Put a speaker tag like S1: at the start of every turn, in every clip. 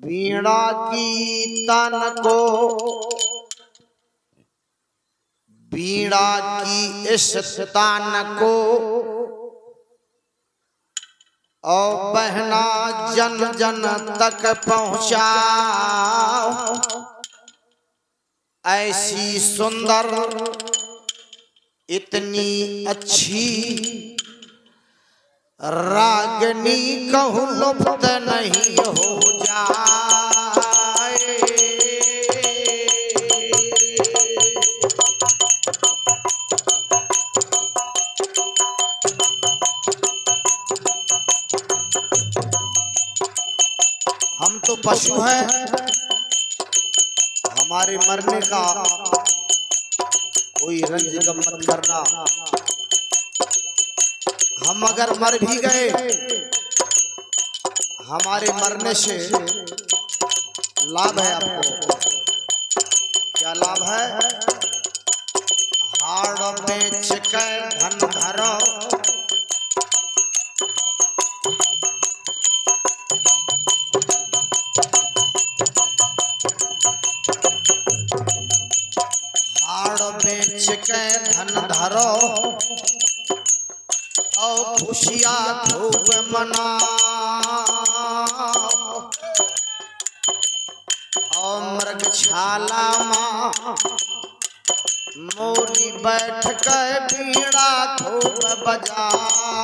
S1: वीणा की तन को वीणा की इस तान को और बहना जन जन तक पहुंचा। ऐसी सुंदर इतनी अच्छी रागनी कहूँ लुप्त नहीं हो जाए। हम तो पशु हैं, हमारे मरने का कोई रंज गम मत करना। हम अगर मर भी गए, हमारे मरने से लाभ है आपको। क्या लाभ है? हाड़ बेच के धन धरो, हाड़ बेच के धन धरो और खुशियाँ खूब मनाओ। और मृगशाला माँ मोरी बैठ कर बीड़ा खूब बजाए।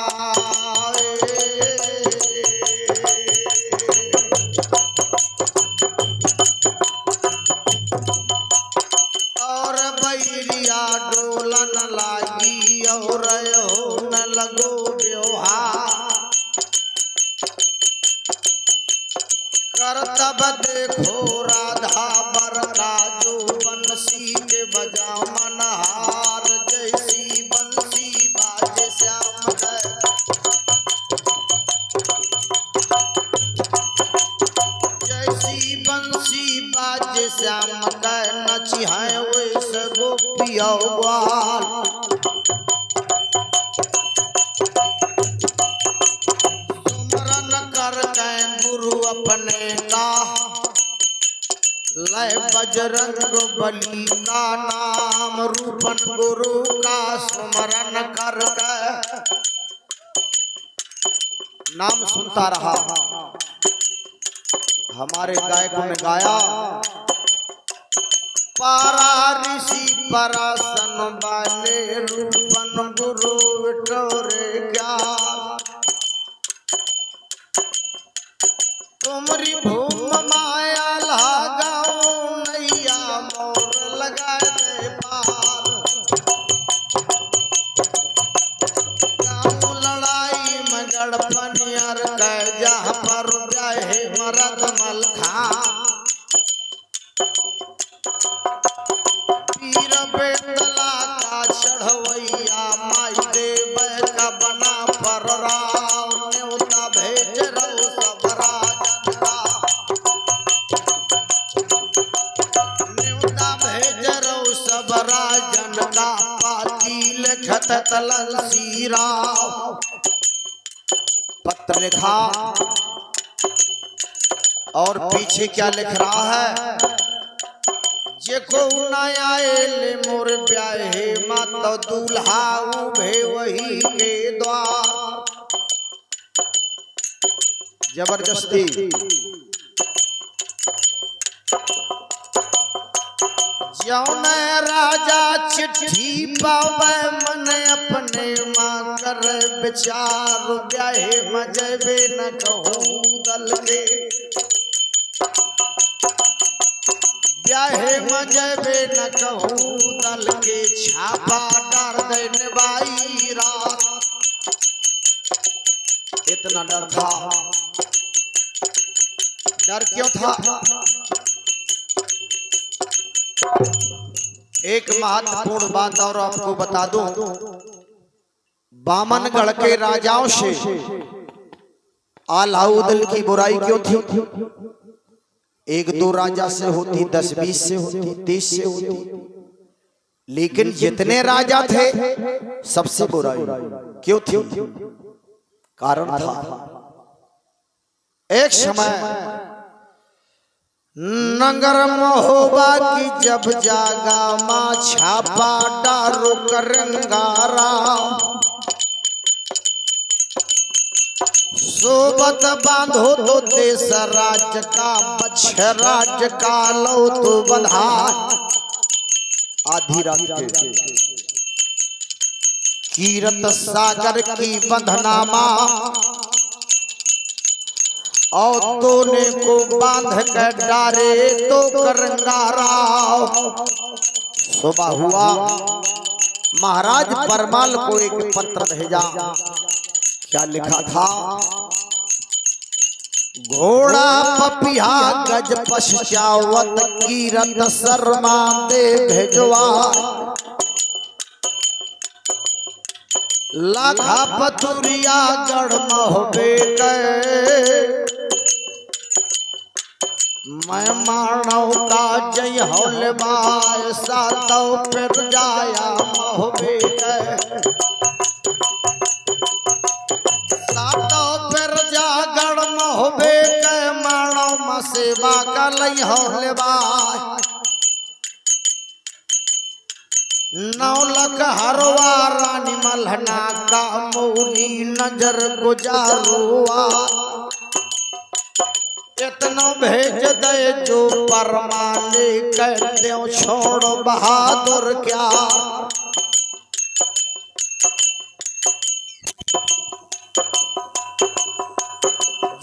S1: और बैरिया डोलन लागी और न लगो व्यवहार। करतब देखो राधा बर का जो बंसी के बजा मनहार। जैसी बंसी बाजे श्याम है, जैसी बंसी बाजे श्याम का नची है वैसे गोपिया ग्वाल। गुरु अपने का लय बजरंग बली का नाम। रूपन गुरु का स्मरण कर नाम सुनता रहा। हमारे गायकों ने गाया, पारा ऋषि परासन वाले रूपन गुरु विटोरे ज्ञान। तुमरी भूम माया लगाओ नैया मोर लगा दे पार। गाँव लड़ाई में गड़पनियर कह जहाँ पर जाए मरद मलखा। पीर बेतला का चढ़वैया माई देव का बना पर राव। न्योता भेज रहो सब राजन का, न्योता भेज रहो सब राजन का। पाती लिखत तलसी राव। पत्र लिखा और पीछे क्या लिख रहा है? जेको न आए मोर ब्याहे माता दूल्हा उभे वही के द्वार। जबरदस्ती जौन राजा चिट्ठी पावे मन अपने माँ कर विचार। ब्याहे मजबे न कहूँ दल के, ब्याहे मजबे न कहूँ दल के। छापा डार देने बाई रात। इतना डर था। डर क्यों था? एक महत्वपूर्ण बात और आपको बता दूं। बामनगढ़ के राजाओं से अलाउद्दीन की बुराई क्यों थी? एक दो राजा से होती, 10-20 से होती, 30 से होती, लेकिन जितने राजा थे सबसे बुराई क्यों थी? कारण था। एक समय नगर महोबा की जब जागा माँ छापा डारो करंगारा सोबत बांधो तो देश राज का बछराज का लो तो बंधा। आधी रात के कीरत सागर की बंधनामा और तोने को बांध कर डारे तो करंगारा। सुबह हुआ महाराज परमाल को एक पत्र भेजा। क्या लिखा था? घोड़ा पपिया गज पश्चावत कीरत शर्मा दे भेजवा। लाखा पथुरिया गढ़ महोबे गए मैं मानव का जय हौल बाय सातव फिर जाया महोबे गए। सातव फिर जा गढ़ महोबे गए मानव म सेवा का लई हौल बाय। नौलख हरवा रानी मल्हना का मौली नजर गुजारुआ। इतना भेज दे जो परमाने कह दो छोड़ बहादुर क्या।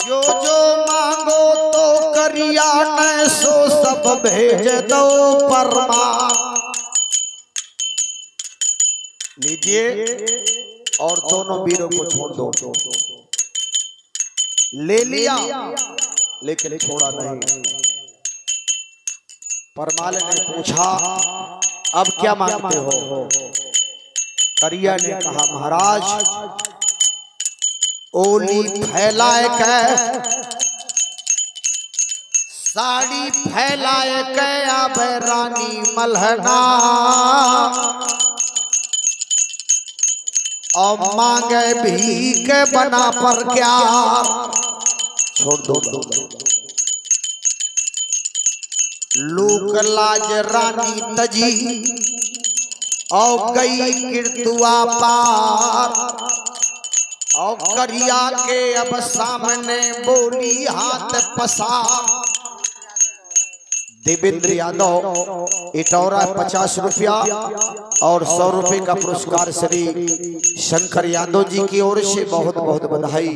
S1: जो जो मांगो तो करिया न सो सब भेज दो परमा। लीजिए और दोनों वीरों को छोड़ दो। ले लिया लेकिन छोड़ा नहीं। परमाल ने पूछा अब क्या मांगते हो? करिया ने कहा महाराज ओली फैलाए के साड़ी फैलाए के अब रानी मल्हना और मांगे भीख बना पर क्या। छोड़ दो। लोक लाज रानी तजी और गई कीर्तुआ पार। और करिया के अब सामने बोली हाथ पसार। देवेंद्र यादव इटौरा 50 रुपया और 100 रुपए का पुरस्कार श्री शंकर यादव जी की ओर से बहुत बहुत बधाई।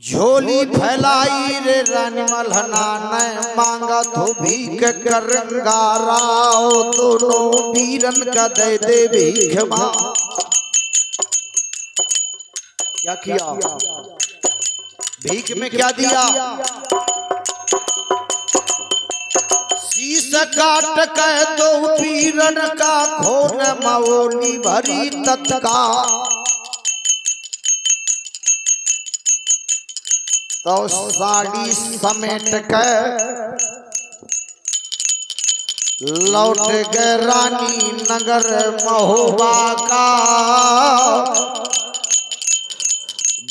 S1: झोली फैलाई रे रानी मल्हना ने मांगा तो भीख करंगारा। दोनों वीरन का दे दे भीख मां। क्या किया? भीख में क्या दिया? शीश काट के दो वीरन का खून मौली भरी तत्का। तो साड़ी समेट के लौट गए रानी नगर महोबा का।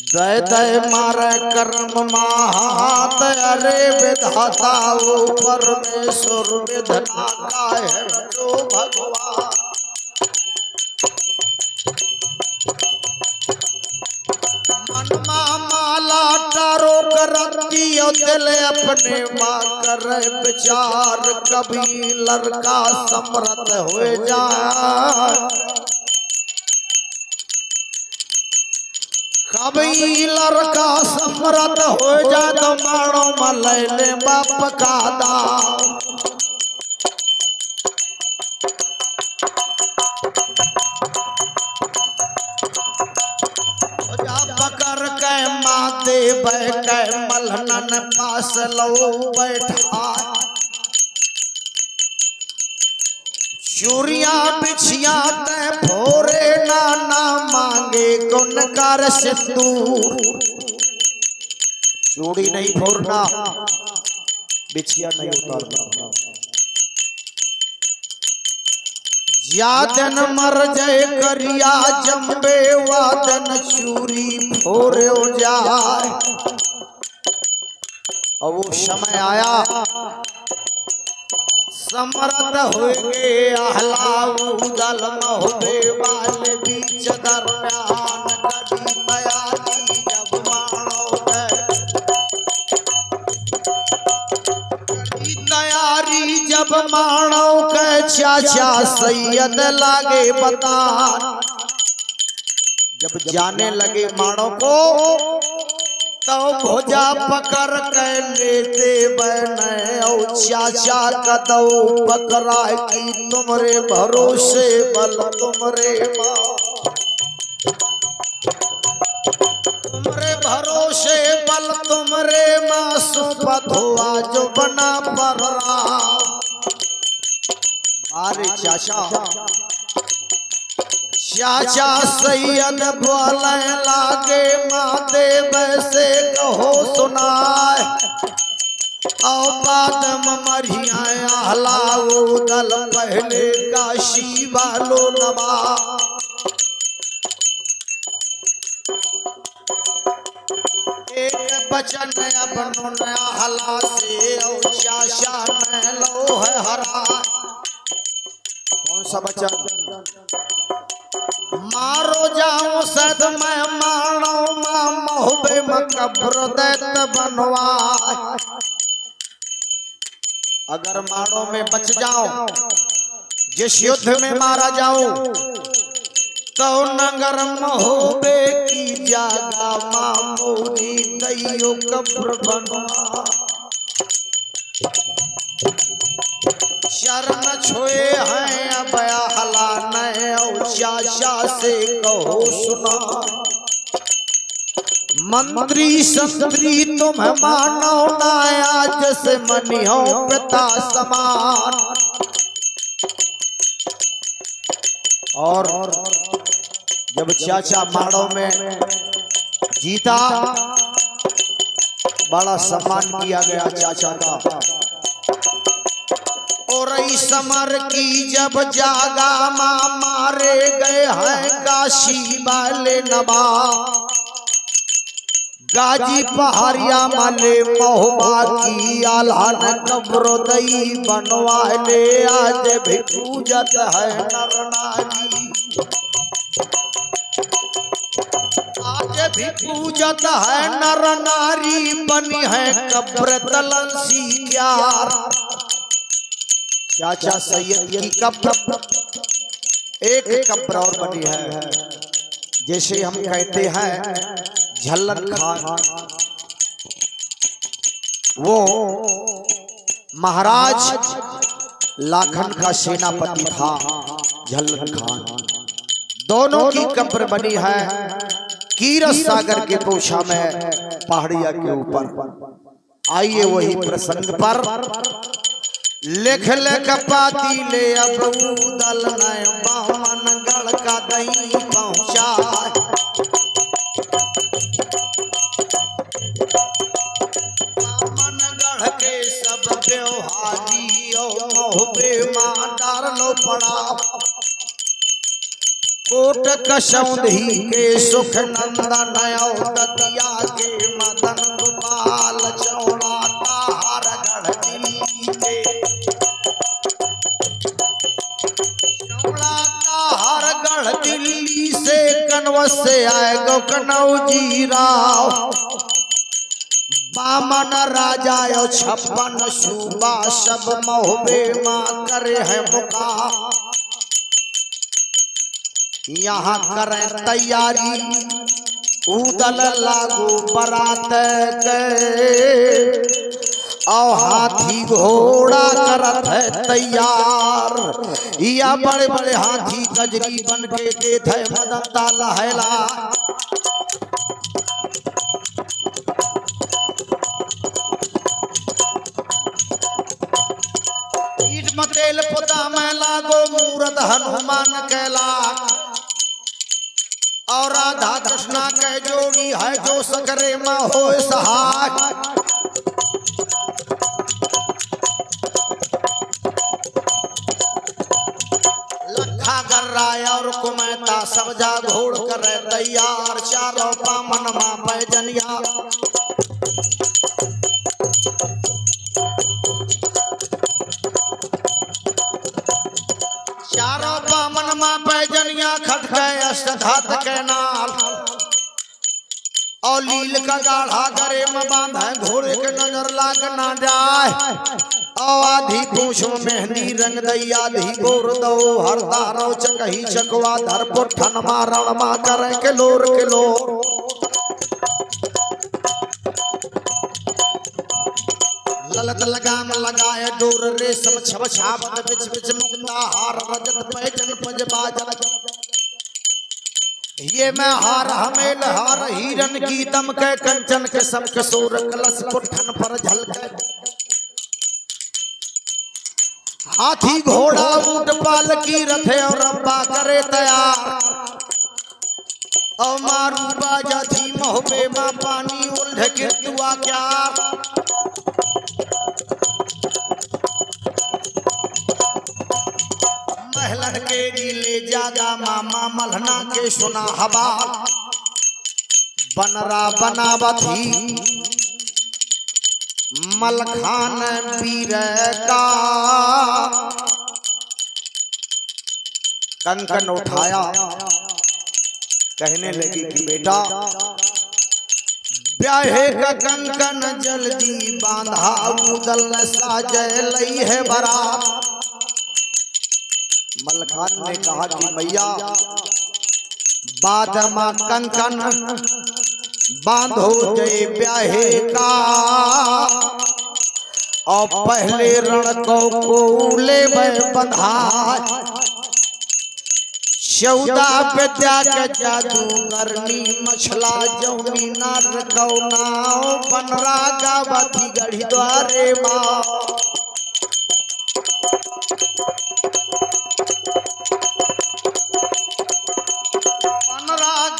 S1: दय दय मारे कर्म महात अरे विधाता वो परमेश्वर विधना का है जो भगवान। मनमा माला टारो करती दिल अपने माँ कर विचार। कभी लड़का समर्थ हो जाए कभी लड़का समर्थ हो जाए तो मानो मलैले बाप का दाम। पकड़ के माँ देव के मल्हनन पास लो बैठा। चूड़िया बिछिया ते फोरे नाना मांगे गुन कर सिंदूर। चूड़ी नहीं फोड़ना बिछिया नहीं उतारना। यादन मर जाए करिया जम्बे वादन चूरी फोरे जाए। और वो समय आया समर्थ होगे आहलाऊ दल महोदय वाले बीच दरम्यान कभी तैयारी जब मानो कभी तैयारी जब मानो के चाचा सैयद लागे बता जब जाने लगे मानो को तो भोजा पकड़ के लेते बने और चाचा कदौ पकड़ा की तुमरे भरोसे बल तुमरे माँ तुमरे भरोसे बल तुमरे माँ सुपथ हुआ जो बना पर मारे चाचा चाचा सैयद बोले लागे महादेव से कहो सुनाए और बाद में मरिया हलाओ दल पहले काशी वालो नवा एक बचन अपनो नया हला से और चाचा में लो है हरा कौन सा बचन मारो जाऊं सद मैं मानो मां मोहबे मकब्र दैत बनवा अगर मारो में बच जाऊं जिस युद्ध में मारा जाऊं तो नगर मोहबे की जागा मामूली दैयो कब्र बनवा शरण छोए हैं अब हला नए और चाचा से कहो सुना मंत्री संतरी तुम मानो नाया जैसे मनी हो पिता समान और जब चाचा माड़ो में जीता बड़ा सम्मान किया गया चाचा का और समर की जब जागा मां मारे गए हैं काशी वाले नवा गाजी पहाड़िया माले महोबा की आलान कब्र दई बनवा ले आज भी पूजत है नर नारी आज भी पूजत है नर नारी बनी है कब्र तलन सी यार चाचा सैयद की कब्र एक कब्र और बनी है जैसे हम कहते हैं झल्लन खान वो महाराज लाखन का सेनापति था झल्लन खान दोनों की कब्र बनी है कीरत सागर के पोछा में पहाड़िया के ऊपर आइए वही प्रसंग पर लिख लिख पाती ले अब दल नय बामन गढ़ का दही पहुंचा बामन गढ़ के सब व्यवहारी मोहबे मां डार लो पड़ा कोट कसौंधी के सुख नंदन दतिया के मदन गोपाल चौड़ा तार गढ़ दिल्ली के हर गढ़ दिल्ली से कनवस से आए गो कनौजी राव बामन राजा 56 सूबा सब मोहबे मां करे है मुका यहाँ करें तैयारी उदल लागू बरात के और हाथी घोड़ा करत है तैयार या बड़े बड़े हाथी कजरी बन के देत है मदन ताला हैला ईट मतेल पुता में लागो मूरत हनुमान कैला और राधा कृष्णा के जोड़ी है जो सकरे माँ हो सहाय गर्राया और कुमैता सब जा घोड़ करे तैयार चारों पामन मां पैजनिया चारों बामन मां पैजनिया खटके अष्टधात के नाल और लील का गाढ़ा गरे में बांधा घोड़े के नजर लाग ना जाए और आधी पूछ में मेहंदी रंग दई आधी गोर दो हर दारो चकही चकवा धर पुठन मारण मा करे के लोर ललत लगाम लगाए डोर रेशम छब छापत बिच बिच मुक्ता हार रजत पैजन पंज बाजा ये मैं हार हमेल हार हिरन की दम के कंचन के सम किशोर कलश पुठन पर झलके हाथी घोड़ा ऊंट पाल की रथे और रब्बा करे तैयार और मारू बाजा थी मोहबे मां पानी उल्झ के दुआ क्या महलन के नीले जागा मामा मलहना के सुना हवा बनरा बनावथी मलखान पीर का कंकन उठाया कहने लगी कि बेटा ब्याहे का कंकन जल्दी बांधा उदल साजय लई है बरात मलखान ने कहा कि मैया बाद मां कंकन बांधो जय ब्याहे का और पहले रण को ले बंधा 14 विद्या के जादू करनी मछला जौनी नार कौना बनरा गावती गढ़ी द्वारे माँ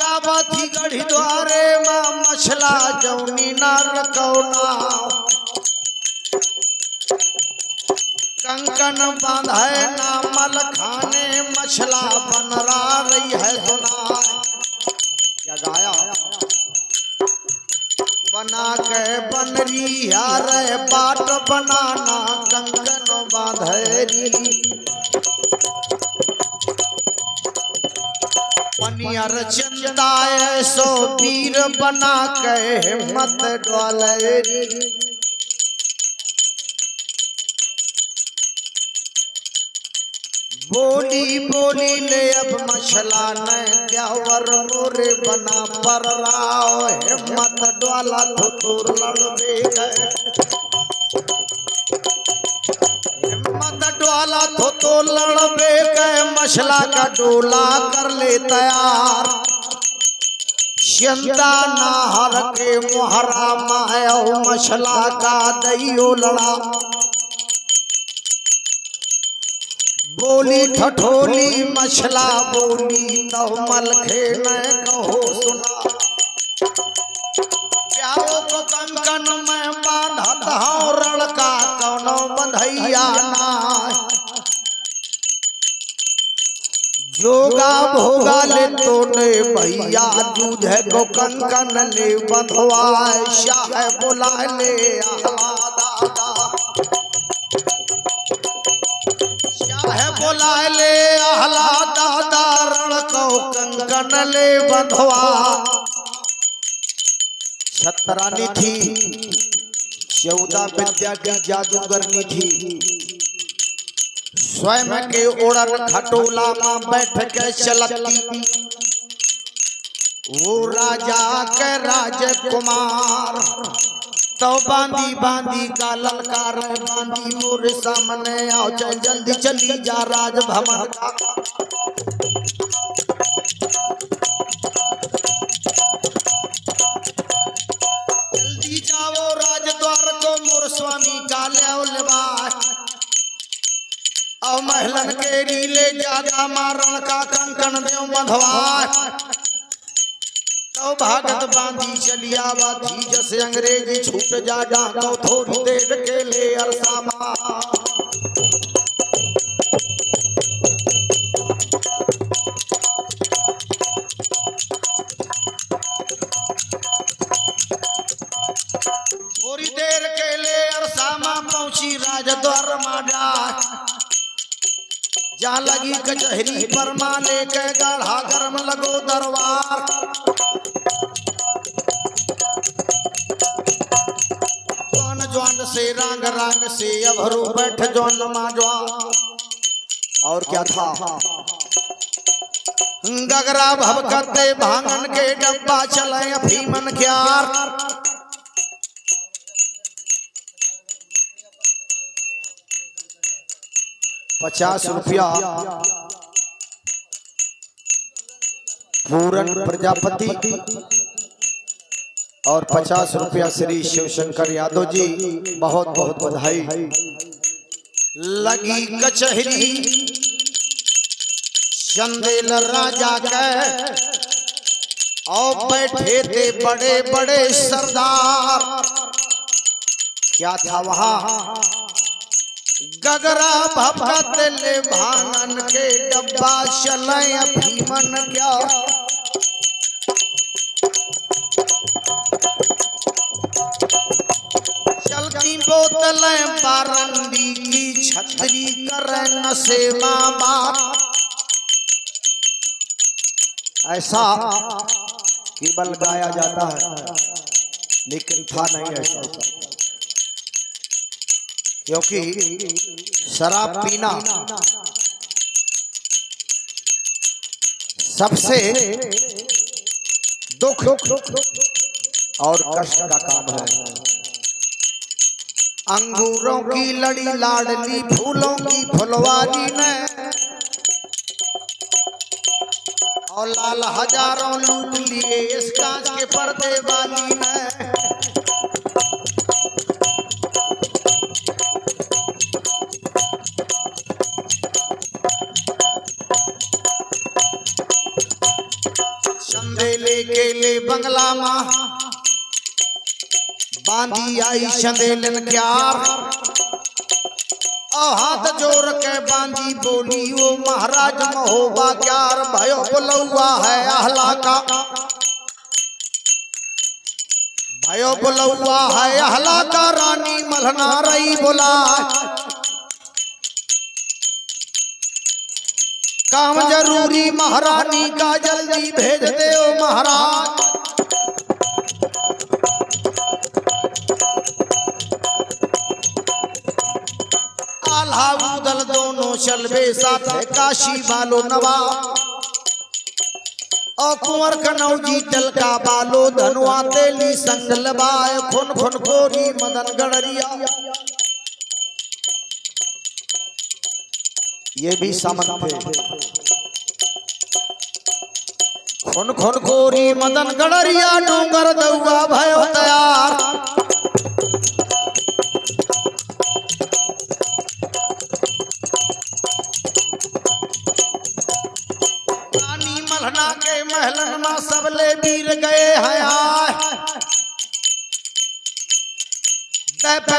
S1: गावती गढ़ी द्वारे मां मछला जौनी नार कौना कंकन बांधे ना मलखाने मछला बनरा रही है सुना क्या गाया बना के बनरी यार बाट बनाना कंकन बांधेरी पनियर चंदाए सो पीर बना के हिम्मत डोलेरी बोली बोली ले अब मछला न द्यावर मोरे बना पर राव हिम्मत डोला थोर लड़बे हिम्मत डोला तो लड़बे के मछला का डोला कर ले तैयार चिंता ना हर के मोहरा माया मछला का दइयो लड़ा बोली ठठोली मछला बोली तो मलखे न कहो सुना प्याओ को कंकन में बांधत हूँ रण का कौनो बंधैया ना जोगा भोगा ले तो ने भैया दूधे को कंकन ले बंधवाए शाह बुला ले दादा बोला ले आहला दादा रण को कंकन ले बंधवा छतरानी थी 14 विद्या की जादूगरनी थी स्वयं के ओढ़न खटोला में बैठ के चलती वो राजा के राजकुमार तो बांधी बांधी का ललकार बांधी मोरे सामने आओ जल्दी चली जा राज भवन का जल्दी जाओ राज द्वार को मोर स्वामी का लेवा और महलन के रीले जागा मारण का कंकन देव बंधवा तो भागत बांधी चलिया बाती जैसे अंग्रेजी छूट जा डाको थोड़ी देर के ले अरसामा थोड़ी देर केले अरसामा पहुंची राजद्वार माजा जा लगी कचहरी पर माले के गाढ़ा गर्म लगो दरबार जवान से रांग रांग से अभरू बैठ जवान माजवा और क्या था गगरा भवकते भांगन के डब्बा चले अफीमन क्यार 50 रुपया पूरन प्रजापति और 50 रुपया श्री शिवशंकर यादव जी, बहुत बहुत बधाई। लगी कचहरी चंदेल राजा के और बैठे थे बड़े बड़े सरदार। क्या था वहां गगरा भपत ले भांगन के डब्बा चले अफीमन क्या चलती बोतलें बारंदी की छतरी कर नशे मामा। ऐसा केवल गाया जाता है लेकिन था नहीं ऐसा, क्योंकि शराब पीना सबसे दुख और कष्ट का काम है। अंगूरों की लड़ी लाडली फूलों की फुलवारी ने और लाल हजारों लूट लिए इस कांच के पर्दे वाली ने। चंदेले केले बंगला माँ बांधी आई चंदेलन क्यार और हाथ जोड़ के बांधी बोली वो महाराज महोबा क्यार भयो बुलौआ है आहला का, भयो बुलौआ है आहला का रानी मल्हना रही बोला। काम जरूरी महारानी का जल्दी भेज दे ओ महाराज। आल्हा उदल दोनों चलबे साथ काशी बालो नवा और कुंवर कनौजी तलका बालो धनुआ तेली संग लबाए खुन खुन खोरी मदन गड़रिया। ये भी सामंत थे। खुन खुन खोरी मदन गड़रिया डूंगर दउआ भयो तैयार। रानी मल्हना के महलन में सबले वीर गए हैं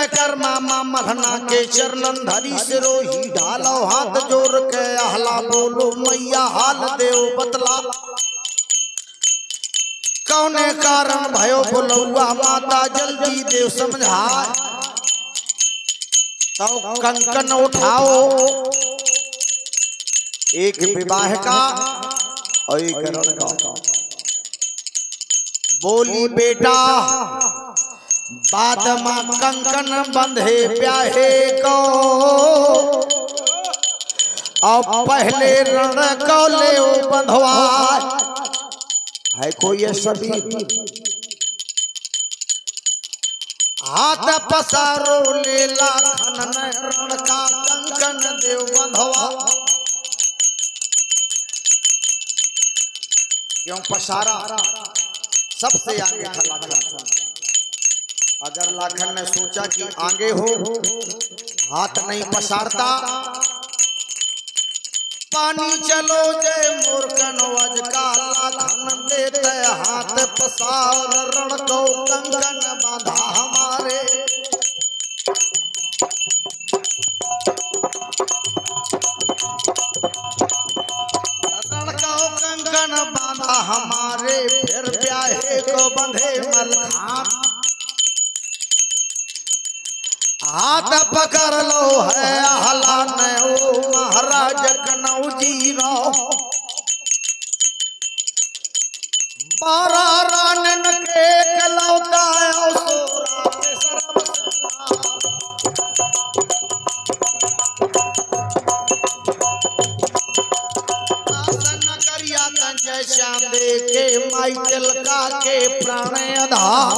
S1: कर मामा मल्हना के चरणन धरी सिरोही ढालो हाथ जोड़ के आहला बोलो मैया हाल देव बतला। कौने कारण भयो बुलौआ माता जल्दी देव समझाए। तो कंकन उठाओ एक विवाह का और एक रण का। बोली बेटा बाद मां कंकन बंधे ब्याहे को और पहले रण को ले बंधवा है कोई सभी हाथ पसारो लेला खनन रण का कंकन देव बंधवा। क्यों पसारा सबसे आगे था लाखन। अगर लाखन ने सोचा कि आगे हो हाथ नहीं पसारता पानी चलो जय मूर्खन वज का लाखन देते हाथ पसार रण को कंकन बांधा हमारे। रण को कंकन बांधा हमारे फिर ब्याहे को बंधे मलखान। हाथ पकड़ लो है हला ने ओ महाराज कनौजी रो 12 रानन के कलौता सोरा के आसन करिया कंजय श्याम दे के माई तिलका के प्राण आधार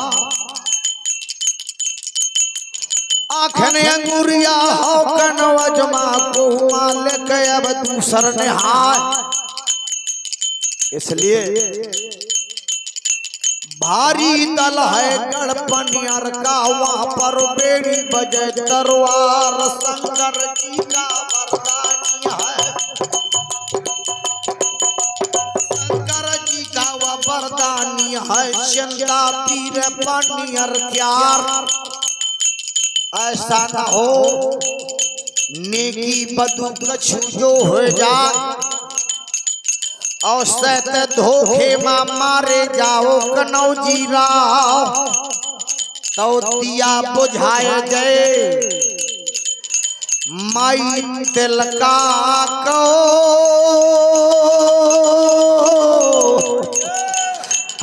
S1: आखने अंगुरिया हो कनवजमा को मालिक अब दूसर निहार। इसलिए भारी दल है गणपनियर का वहां पर बेड़ी बजे तरवार शंकर जी का वरदानी है। शंकर जी का वह वरदानी है चंदा पीर पनियर क्यार। ऐसा न हो नेकी बदू कछु जो हो जाए और सत धोखे में मारे जाओ कनौजी राव तो दिया बुझाए गए माई तिलका को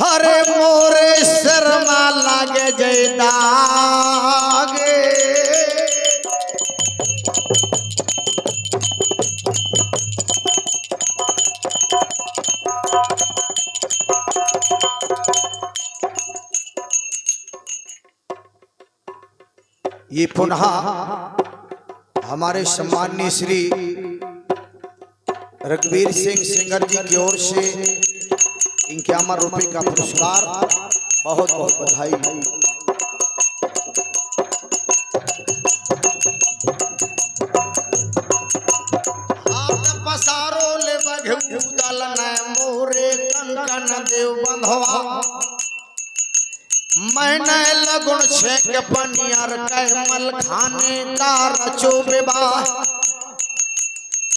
S1: हरे मोरे शर्मा लागे जय दागे। ये पुनः हमारे सम्माननीय श्री रघुवीर सिंह सिंगर जी की ओर से 51 रुपये का पुरस्कार, बहुत बहुत बधाई। हाथ पसारो ले बघू दल ने मोरे कंकन देव बंधवा मैंने लगुण छेक पनियर कैमल खाने का रचो विवाह।